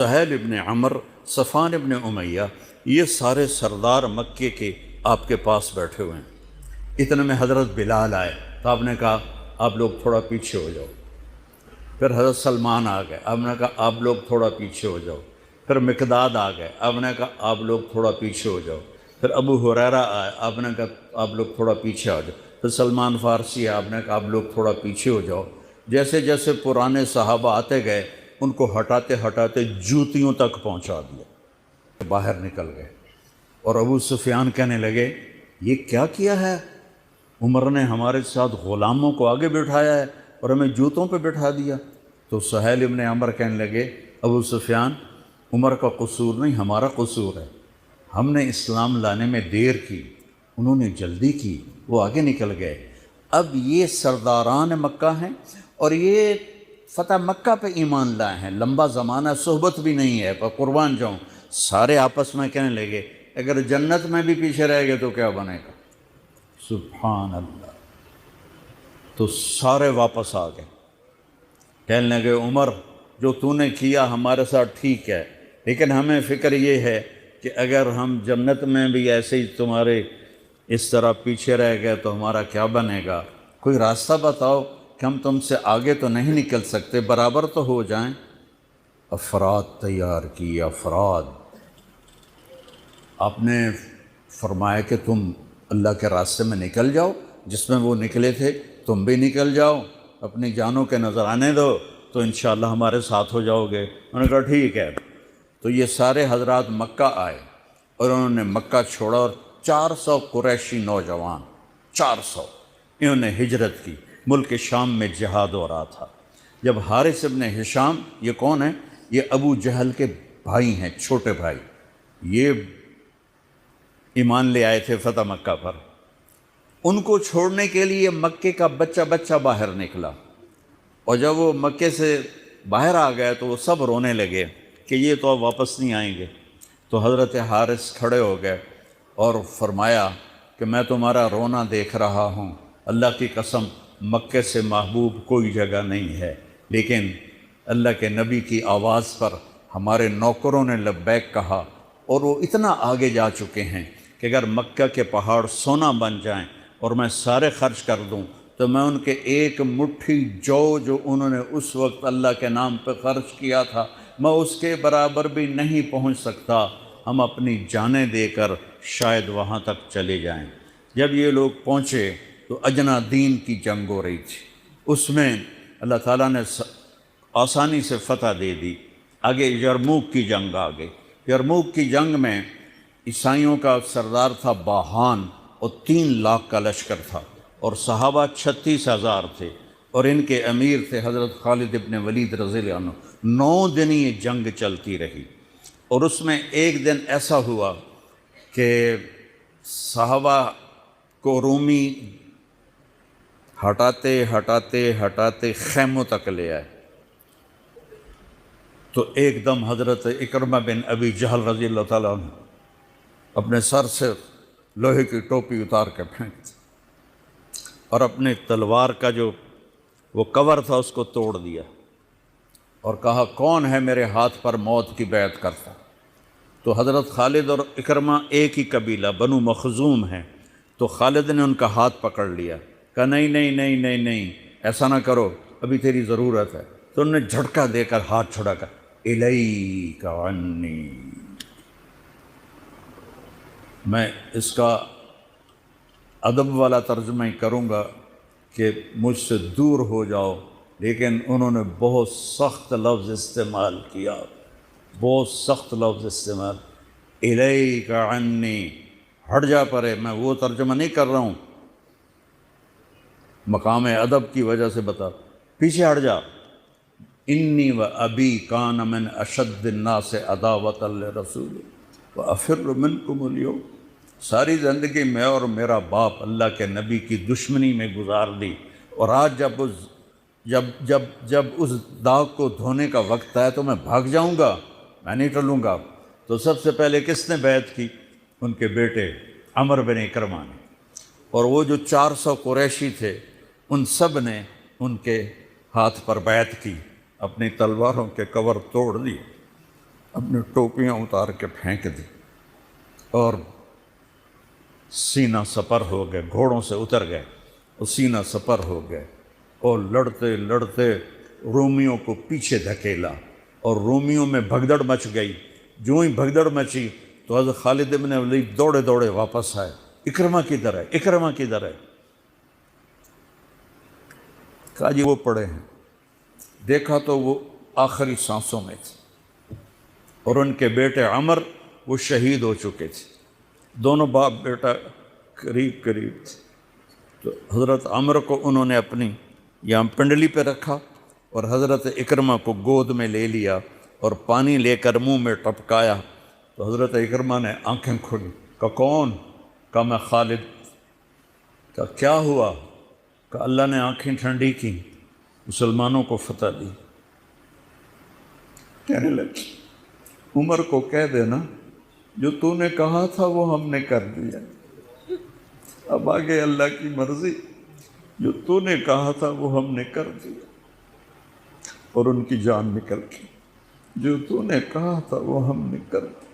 سہیل ابن عمر، صفوان ابن امیہ، یہ سارے سردار مکے کے آپ کے پاس بیٹھے ہوئے ہیں۔ اتنے میں حضرت بلال آئے تو آپ نے کہا آپ لوگ تھوڑا پیچھے ہو جاؤ۔ پھر حضرت سلمان آ گئے، آپ نے کہا آپ لوگ تھوڑا پیچھے ہو جاؤ۔ پھر مقداد آ گئے، آپ نے کہا آپ لوگ تھوڑا پیچھے ہو جاؤ۔ پھر ابو ہریرہ آئے، آپ نے کہا آپ لوگ تھوڑا پیچھے آ جاؤ۔ پھر سلمان فارسی آئے، آپ نے کہا آپ لوگ تھوڑا پیچھے ہو جاؤ۔ جیسے جیسے پرانے صحابہ آتے گئے ان کو ہٹاتے ہٹاتے جوتیوں تک پہنچا دیا، باہر نکل گئے۔ اور ابو سفیان کہنے لگے یہ کیا کیا ہے؟ عمر نے ہمارے ساتھ غلاموں کو آگے بٹھایا ہے اور ہمیں جوتوں پہ بٹھا دیا۔ تو سہیل ابن عمر کہنے لگے ابو سفیان، عمر کا قصور نہیں، ہمارا قصور ہے۔ ہم نے اسلام لانے میں دیر کی، انہوں نے جلدی کی، وہ آگے نکل گئے۔ اب یہ سرداران مکہ ہیں اور یہ فتح مکہ پہ ایمان لائے ہیں، لمبا زمانہ صحبت بھی نہیں ہے، پر قربان جاؤں سارے آپس میں کہنے لگے اگر جنت میں بھی پیچھے رہ گئے تو کیا بنے گا؟ سبحان اللہ۔ تو سارے واپس آ گئے، کہنے لگے عمر جو تو نے کیا ہمارے ساتھ ٹھیک ہے، لیکن ہمیں فکر یہ ہے کہ اگر ہم جنت میں بھی ایسے ہی تمہارے اس طرح پیچھے رہ گئے تو ہمارا کیا بنے گا؟ کوئی راستہ بتاؤ کہ ہم تم سے آگے تو نہیں نکل سکتے، برابر تو ہو جائیں۔ افراد تیار کی، افراد۔ آپ نے فرمایا کہ تم اللہ کے راستے میں نکل جاؤ، جس میں وہ نکلے تھے تم بھی نکل جاؤ، اپنی جانوں کے نذرانے دو تو انشاءاللہ ہمارے ساتھ ہو جاؤ گے۔ انہوں نے کہا ٹھیک ہے۔ تو یہ سارے حضرات مکہ آئے اور انہوں نے مکہ چھوڑا، اور 400 قریشی نوجوان، 400 انہوں نے ہجرت کی۔ ملک شام میں جہاد ہو رہا تھا۔ جب حارث ابن ہشام، یہ کون ہے؟ یہ ابو جہل کے بھائی ہیں، چھوٹے بھائی، یہ ایمان لے آئے تھے فتح مکہ پر۔ ان کو چھوڑنے کے لیے مکے کا بچہ بچہ باہر نکلا، اور جب وہ مکے سے باہر آ گئے تو وہ سب رونے لگے کہ یہ تو اب واپس نہیں آئیں گے۔ تو حضرت حارث کھڑے ہو گئے اور فرمایا کہ میں تمہارا رونا دیکھ رہا ہوں، اللہ کی قسم مکے سے محبوب کوئی جگہ نہیں ہے، لیکن اللہ کے نبی کی آواز پر ہمارے نوکروں نے لبیک کہا، اور وہ اتنا آگے جا چکے ہیں کہ اگر مکہ کے پہاڑ سونا بن جائیں اور میں سارے خرچ کر دوں تو میں ان کے ایک مٹھی جو انہوں نے اس وقت اللہ کے نام پہ خرچ کیا تھا میں اس کے برابر بھی نہیں پہنچ سکتا۔ ہم اپنی جانیں دے کر شاید وہاں تک چلے جائیں۔ جب یہ لوگ پہنچے تو اجنا دین کی جنگ ہو رہی تھی، اس میں اللہ تعالیٰ نے آسانی سے فتح دے دی۔ آگے یرموک کی جنگ آ گئی۔ یرموک کی جنگ میں عیسائیوں کا سردار تھا باہان، اور 3 لاکھ کا لشکر تھا، اور صحابہ 36,000 تھے، اور ان کے امیر تھے حضرت خالد ابن ولید رضی اللہ عنہ۔ 9 دن یہ جنگ چلتی رہی، اور اس میں ایک دن ایسا ہوا کہ صحابہ کو رومی ہٹاتے ہٹاتے ہٹاتے خیموں تک لے آئے۔ تو ایک دم حضرت اکرمہ بن ابی جہل رضی اللہ تعالیٰ عنہ اپنے سر سے لوہے کی ٹوپی اتار کے پھینک دی، اور اپنے تلوار کا جو وہ کور تھا اس کو توڑ دیا، اور کہا کون ہے میرے ہاتھ پر موت کی بیعت کرتا؟ تو حضرت خالد اور اکرمہ ایک ہی قبیلہ بنو مخزوم ہیں، تو خالد نے ان کا ہاتھ پکڑ لیا، کہا نہیں نہیں نہیں نہیں نہیں، ایسا نہ کرو، ابھی تیری ضرورت ہے۔ تو انہوں نے جھٹکا دے کر ہاتھ چھڑا کر الیک عنی، میں اس کا ادب والا ترجمہ ہی کروں گا کہ مجھ سے دور ہو جاؤ، لیکن انہوں نے بہت سخت لفظ استعمال کیا، بہت سخت لفظ استعمال، الیک عنی، ہٹ جا پرے۔ میں وہ ترجمہ نہیں کر رہا ہوں، مقام ادب کی وجہ سے بتا، پیچھے ہٹ جا۔ انی و ابی کان من اشد الناس عداوۃ لرسول وافر منکم اليوم، ساری زندگی میں اور میرا باپ اللہ کے نبی کی دشمنی میں گزار دی، اور آج جب اس داغ کو دھونے کا وقت آیا تو میں بھاگ جاؤں گا، میں نہیں ٹلوں گا۔ تو سب سے پہلے کس نے بیعت کی؟ ان کے بیٹے عمر بن اکرمہ نے، اور وہ جو 400 قریشی تھے ان سب نے ان کے ہاتھ پر بیعت کی، اپنی تلواروں کے کور توڑ دیے۔ اپنی ٹوپیاں اتار کے پھینک دی اور سینہ سپر ہو گئے، گھوڑوں سے اتر گئے اور سینہ سپر ہو گئے اور لڑتے لڑتے رومیوں کو پیچھے دھکیلا اور رومیوں میں بھگدڑ مچ گئی۔ جو ہی بھگدڑ مچی تو حضرت خالد بن ولید دوڑے دوڑے واپس آئے، اکرمہ کدھر ہے، اکرمہ کدھر ہے؟ کہا جی وہ پڑے ہیں۔ دیکھا تو وہ آخری سانسوں میں تھے اور ان کے بیٹے عمر وہ شہید ہو چکے تھے، دونوں باپ بیٹا قریب قریب تھے۔ تو حضرت عمر کو انہوں نے اپنی یہاں پنڈلی پہ رکھا اور حضرت اکرمہ کو گود میں لے لیا اور پانی لے کر منہ میں ٹپکایا تو حضرت اکرمہ نے آنکھیں کھولی۔ کہا کون؟ کہا میں خالد۔ کہا کیا ہوا؟ کہ اللہ نے آنکھیں ٹھنڈی کی، مسلمانوں کو فتح دی۔ کہنے لگی عمر کو کہہ دینا جو تو نے کہا تھا وہ ہم نے کر دیا، اب آگے اللہ کی مرضی، جو تو نے کہا تھا وہ ہم نے کر دیا۔ اور ان کی جان نکل گئی۔ جو تو نے کہا تھا وہ ہم نے کر دیا،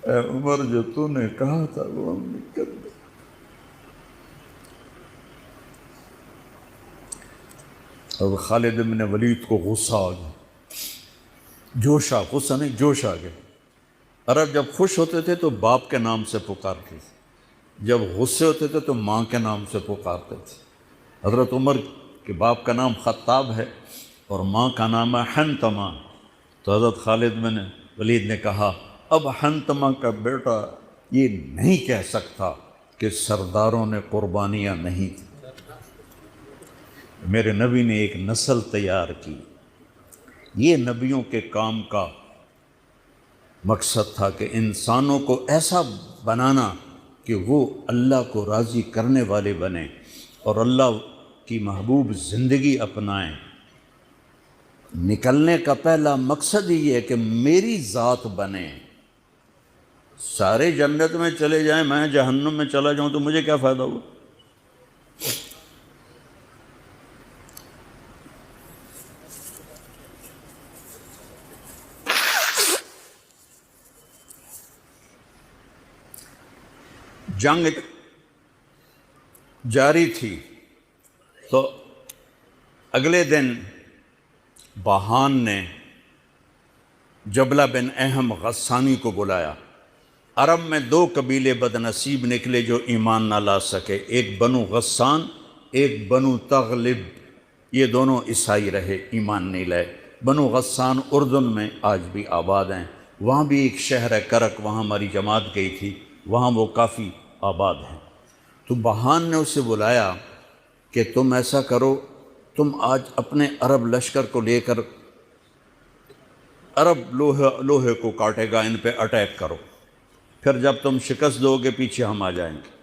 اے عمر جو تو نے کہا تھا وہ ہم نے کر دیا۔ اور خالد بن ولید کو غصہ آ گیا، جوش آ، غصہ نہیں جوش آ گیا۔ عرب جب خوش ہوتے تھے تو باپ کے نام سے پکارتے تھے، جب غصے ہوتے تھے تو ماں کے نام سے پکارتے تھے۔ حضرت عمر کے باپ کا نام خطاب ہے اور ماں کا نام ہے حنتمہ۔ تو حضرت خالد بن ولید نے کہا اب حنتمہ کا بیٹا یہ نہیں کہہ سکتا کہ سرداروں نے قربانیاں نہیں تھیں۔ میرے نبی نے ایک نسل تیار کی، یہ نبیوں کے کام کا مقصد تھا کہ انسانوں کو ایسا بنانا کہ وہ اللہ کو راضی کرنے والے بنیں اور اللہ کی محبوب زندگی اپنائیں۔ نکلنے کا پہلا مقصد ہی ہے کہ میری ذات بنے۔ سارے جنت میں چلے جائیں، میں جہنم میں چلا جاؤں تو مجھے کیا فائدہ ہوا؟ جنگ جاری تھی تو اگلے دن بہان نے جبلہ بن اہم غسانی کو بلایا۔ عرب میں دو قبیلے بد نصیب نکلے جو ایمان نہ لا سکے، ایک بنو غسان، ایک بنو تغلب۔ یہ دونوں عیسائی رہے، ایمان نہیں لائے۔ بنو غسان اردن میں آج بھی آباد ہیں، وہاں بھی ایک شہر ہے کرک، وہاں ہماری جماعت گئی تھی، وہاں وہ کافی آباد ہیں۔ تو بہان نے اسے بلایا کہ تم ایسا کرو، تم آج اپنے عرب لشکر کو لے کر عرب لوہے کو کاٹے گا، ان پہ اٹیک کرو، پھر جب تم شکست دو گے پیچھے ہم آ جائیں گے۔